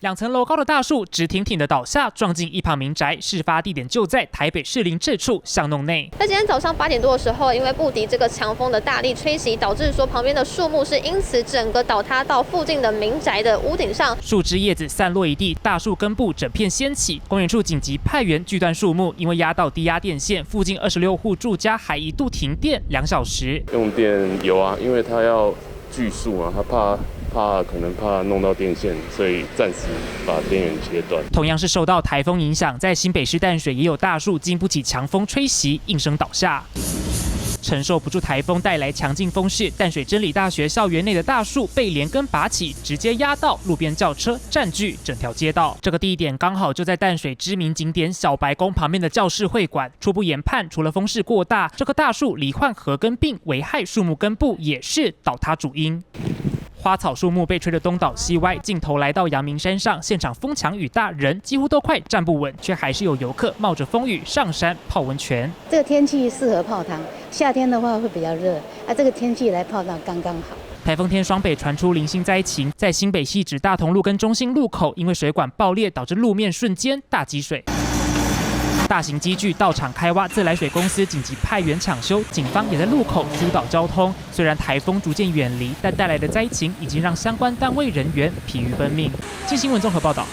2层楼高的大树直挺挺的倒下，撞进一旁民宅。事发地点就在台北士林这处巷弄内。在今天早上8点多的时候，因为不敌这个强风的大力吹袭，导致说旁边的树木是因此整个倒塌到附近的民宅的屋顶上，树枝叶子散落一地，大树根部整片掀起。公园处紧急派员锯断树木，因为压到低压电线，附近26户住家还一度停电2小时。用电有啊，因为他要锯树啊，他可能怕弄到电线，所以暂时把电源切断。同样是受到台风影响，在新北市淡水也有大树经不起强风吹袭，应声倒下。承受不住台风带来强劲风势，淡水真理大学校园内的大树被连根拔起，直接压到路边轿车，占据整条街道。这个地点刚好就在淡水知名景点小白宫旁边的教士会馆。初步研判，除了风势过大，这棵大树罹患禾根病，危害树木根部，也是倒塌主因。花草树木被吹得东倒西歪，镜头来到阳明山上，现场风强雨大，人几乎都快站不稳，却还是有游客冒着风雨上山泡温泉。这个天气适合泡汤，夏天的话会比较热，这个天气来泡汤刚刚好。台风天双北传出零星灾情，在新北汐止大同路跟中兴路口，因为水管爆裂，导致路面瞬间大积水。大型机具到场开挖，自来水公司紧急派员抢修，警方也在路口疏导交通。虽然台风逐渐远离，但带来的灾情已经让相关单位人员疲于奔命。新新闻综合报道。